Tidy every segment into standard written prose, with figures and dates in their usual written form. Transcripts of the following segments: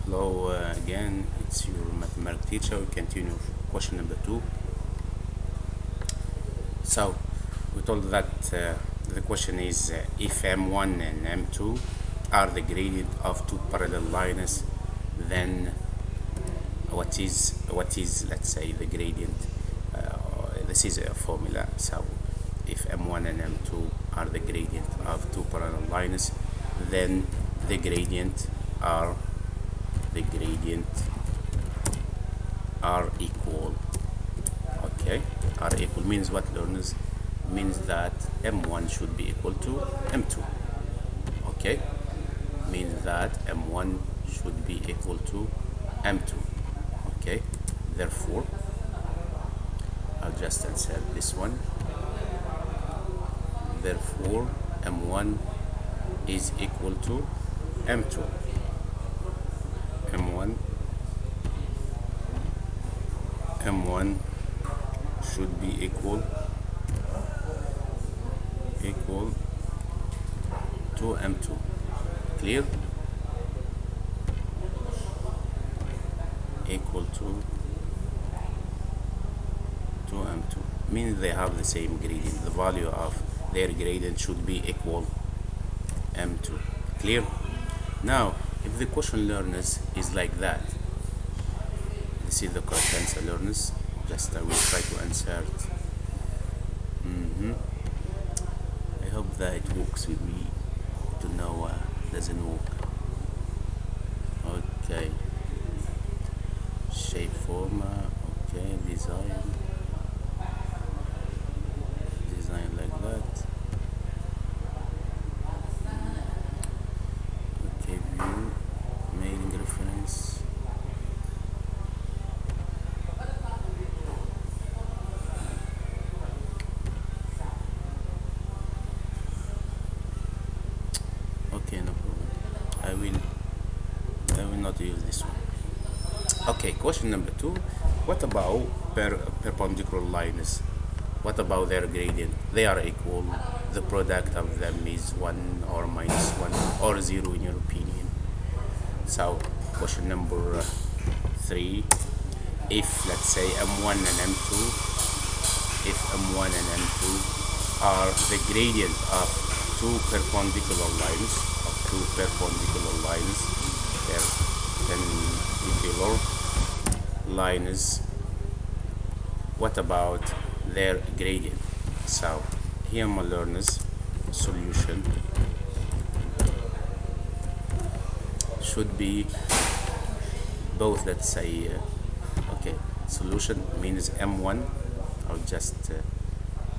Hello again, it's your mathematics teacher. We continue question number 2. So we told that the question is if M1 and M2 are the gradient of two parallel lines, then what is let's say the gradient? This is a formula. So if M1 and M2 are the gradient of two parallel lines, then the gradient are equal. Okay, are equal means what, learners? Means that M1 should be equal to M2. Okay, means that M1 should be equal to M2. Okay, therefore I'll just insert this one. Therefore M1 is equal to M2. M1 should be equal to M2. Clear? Equal to M2 means they have the same gradient. The value of their gradient should be equal M2. Clear? Now if the question, learners, is like that, this is the correct answer, learners. Just I will try to insert. I hope that it works with me. To know doesn't work. Okay, shape form. Okay, design like that. Okay, view, mailing reference. Okay, no problem. I will not use this one. Okay, question number 2. What about perpendicular lines? What about their gradient? They are equal. The product of them is 1 or minus 1 or 0 in your opinion. So question number 3. If let's say M1 and M2, if M1 and M2 are the gradient of two perpendicular lines, perpendicular lines, what about their gradient? So here, my learners, solution should be both, let's say okay, solution means M1. I'll just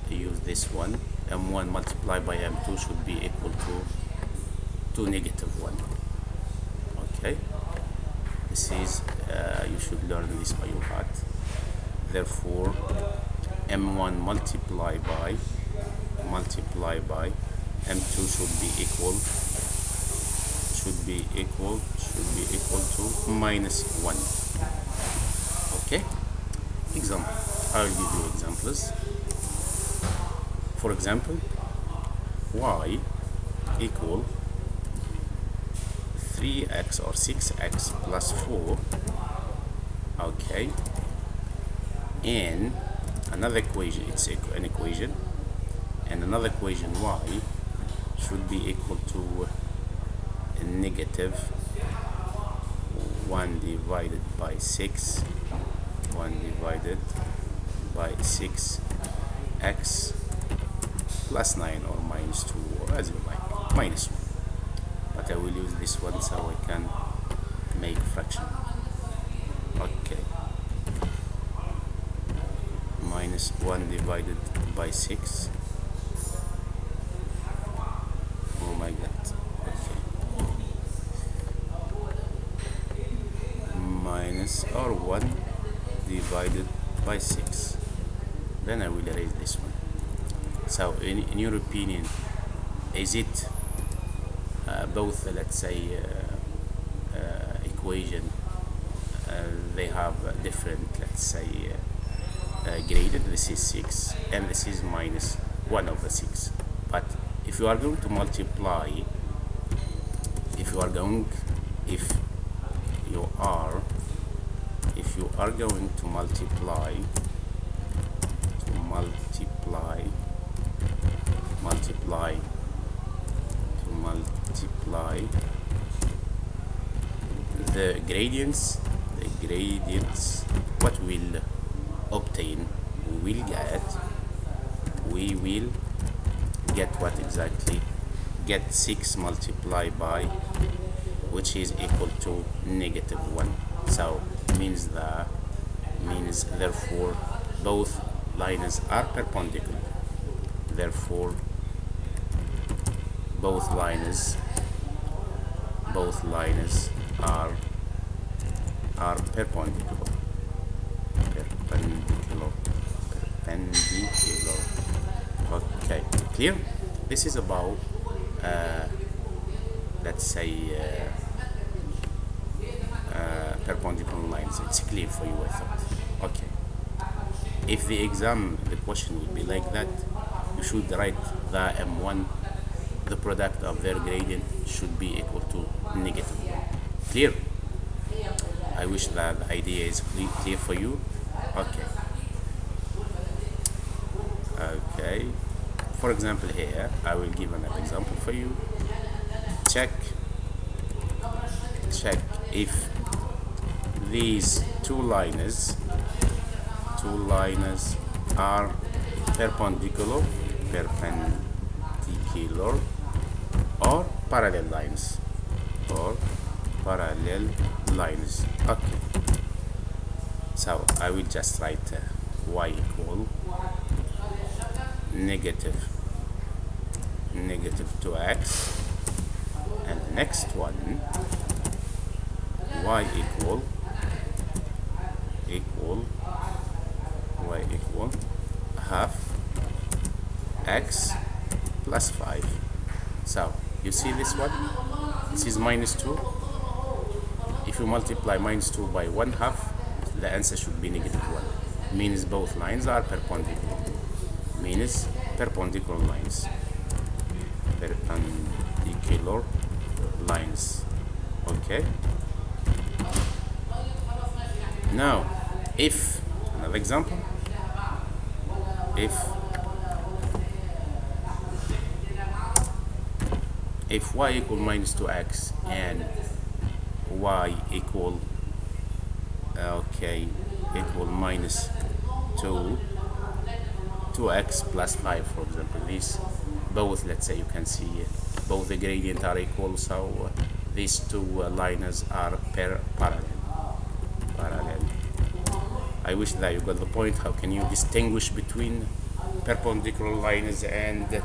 use this one. M1 multiplied by M2 should be equal to -1. Okay, this is you should learn this by your heart. Therefore M1 multiplied by M2 should be equal to -1. Okay, example. I'll give you examples. For example, y equal 3x or 6x plus 4. Okay, and another equation, it's an equation, and another equation, y should be equal to -1 divided by 6, 1 divided by 6x plus 9 or -2, or as you like, -1. But I will use this one so I can make fraction. Okay, -1 divided by 6. Oh my god. Okay, minus or 1 divided by 6. Then I will erase this one. So in your opinion, is it both, let's say equation, they have different, let's say graded? This is 6 and this is -1/6. But if you are going to multiply, if you you are going to multiply the gradients, what will obtain? We will get what exactly? Get 6 multiplied by, which is equal to -1. So means therefore both lines are perpendicular. Therefore both lines are perpendicular. Okay, clear? This is about let's say perpendicular lines. It's clear for you, I thought. Okay. If the question would be like that, you should write the M1, the product of their gradient should be equal to -1. Clear? I wish that the idea is clear for you. Okay. Okay. For example, here I will give another example for you. Check if these two lines are perpendicular or parallel lines. Okay, so I will just write y equal negative 2x, and the next one y equal half x plus 5. So you see this one, this is -2. If you multiply -2 by 1/2, the answer should be -1. Means both lines are perpendicular. Perpendicular lines. Okay. Now, if another example, if y equal -2x and y equal -2x plus 5, for example, these both, let's say, you can see both the gradient are equal, so these two lines are parallel. I wish that you got the point. How can you distinguish between perpendicular lines and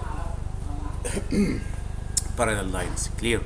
parallel lines? Clear?